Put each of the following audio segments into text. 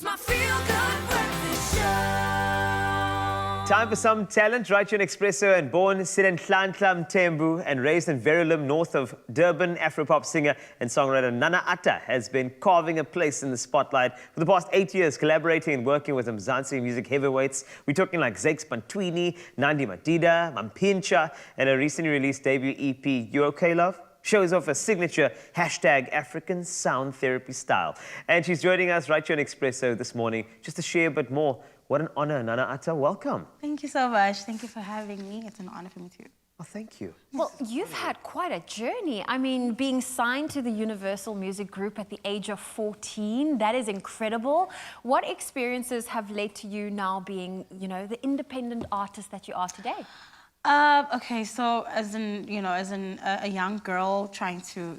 It's my feel-good breakfast show. Time for some talent. Right here in Expresso and born Sirenhlanhla Mthembu and raised in Verulam, north of Durban, Afro-Pop singer and songwriter Nana Atta has been carving a place in the spotlight for the past 8 years, collaborating and working with Mzansi music heavyweights. We're talking like Zakes Bantwini, Nandi Madida, Mampincha, and a recently released debut EP, You Okay Love? Shows off a signature hashtag African sound therapy style. And she's joining us right here on Expresso this morning just to share a bit more. What an honor, Nana Atta. Welcome. Thank you so much. Thank you for having me. It's an honor for me too. Oh, thank you. Well, you've had quite a journey. I mean, being signed to the Universal Music Group at the age of 14, that is incredible. What experiences have led to you now being, you know, the independent artist that you are today? Okay, so as a young girl trying to,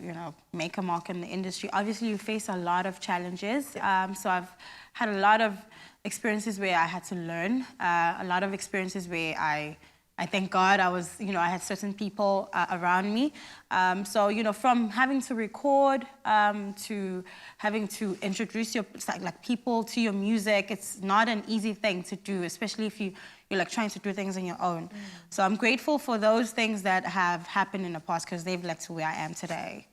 make a mark in the industry, obviously you face a lot of challenges. So I've had a lot of experiences where I had to learn, a lot of experiences where I thank God I had certain people around me. So, from having to record to having to introduce people to your music, it's not an easy thing to do, especially if you're trying to do things on your own. So I'm grateful for those things that have happened in the past because they've led to where I am today.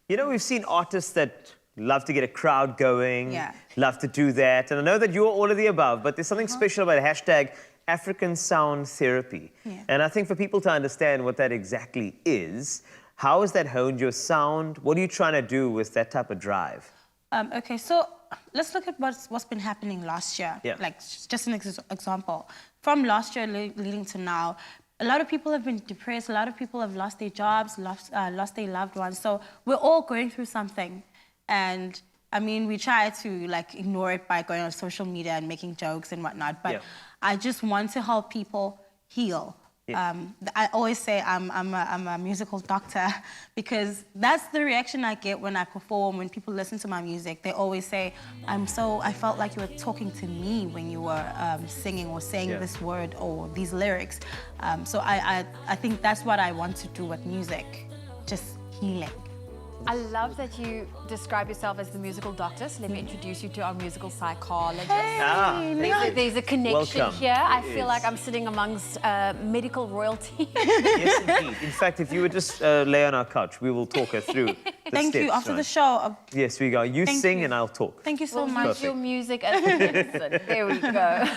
You know, we've seen artists that love to get a crowd going, love to do that. And I know that you're all of the above, but there's something special about hashtag African sound therapy. And I think for people to understand what that exactly is, how has that honed your sound? What are you trying to do with that type of drive? Okay, so let's look at what's been happening last year. Like, just an example. From last year leading to now, a lot of people have been depressed, a lot of people have lost their jobs, lost their loved ones. So we're all going through something. And I mean, we try to ignore it by going on social media and making jokes and whatnot, but I just want to help people heal. I always say I'm a musical doctor because that's the reaction I get when I perform, when people listen to my music. They always say, I felt like you were talking to me when you were singing or saying this word or these lyrics. So I think that's what I want to do with music, just healing. I love that you describe yourself as the musical doctor, so let me introduce you to our musical psychologist. There's a connection here. I feel like I'm sitting amongst medical royalty. Yes, indeed. In fact, if you would just lay on our couch, we will talk her through the Thank you. After the show. Yes, we go. You sing and I'll talk. Thank you so much. much. Use your music as medicine. There we go.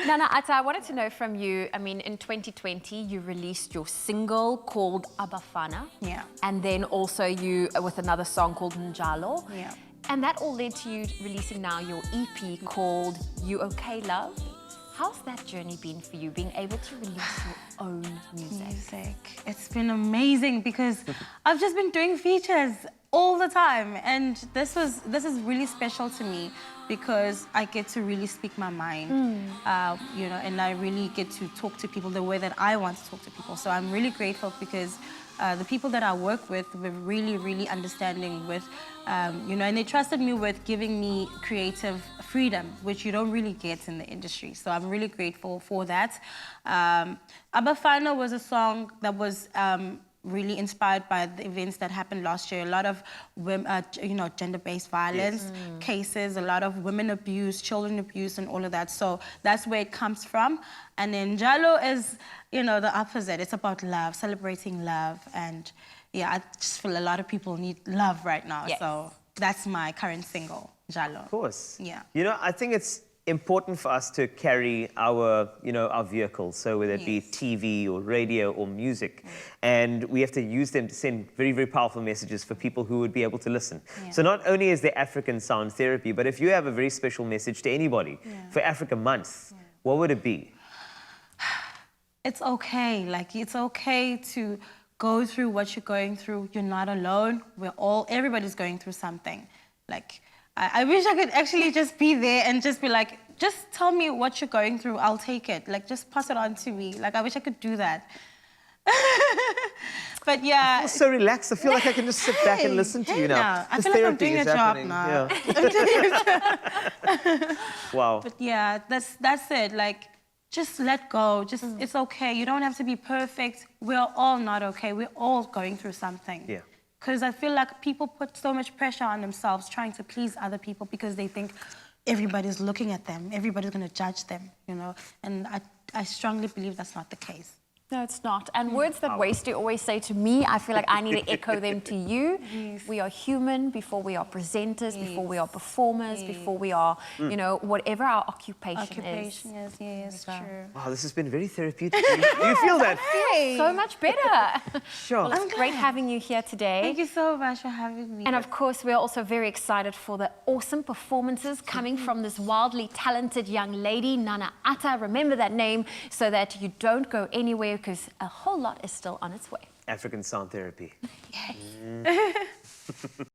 Nana Atta, I wanted to know from you, I mean, in 2020, you released your single called Abafana. And then also you with another song called Njalo. And that all led to you releasing now your EP called You Okay Love? How's that journey been for you, being able to release your own music? It's been amazing because I've just been doing features all the time, and this is really special to me because I get to really speak my mind, and I really get to talk to people the way that I want to talk to people. So I'm really grateful because the people that I work with were really, really understanding with, and they trusted me with giving me creative freedom, which you don't really get in the industry. So I'm really grateful for that. Abafana was a song that was really inspired by the events that happened last year. A lot of women, gender-based violence cases, a lot of women abuse, children abuse, and all of that. So that's where it comes from. And then Njalo is, the opposite. It's about love, celebrating love. And I just feel a lot of people need love right now. So that's my current single, Njalo. Of course. Yeah. I think it's important for us to carry our, our vehicles, so whether it be TV or radio or music, and we have to use them to send very, very powerful messages for people who would be able to listen. So not only is there African sound therapy, but if you have a very special message to anybody for Africa Month, what would it be? It's okay. It's okay to go through what you're going through. You're not alone. Everybody's going through something. I wish I could actually just be there and just be like, just tell me what you're going through, I'll take it. Just pass it on to me. I wish I could do that. But I feel so relaxed. I feel like I can just sit back and listen to you now. I feel like I'm doing a job now. I'm doing a job. Wow. But that's it. Just let go. It's okay. You don't have to be perfect. We're all not okay. We're all going through something. Because I feel like people put so much pressure on themselves trying to please other people because they think everybody's looking at them, everybody's going to judge them, you know. And I strongly believe that's not the case. No, it's not. And words that Wasty always say to me, I feel like I need to echo them to you. Yes. We are human before we are presenters, before we are performers, before we are, you know, whatever our occupation is. Yes, true. Wow, this has been very therapeutic. Do you feel that? So much better. Sure. Well, it's great having you here today. Thank you so much for having me. And of course, we're also very excited for the awesome performances coming from this wildly talented young lady, Nana Atta. Remember that name so that you don't go anywhere, because a whole lot is still on its way. African sound therapy. Yes.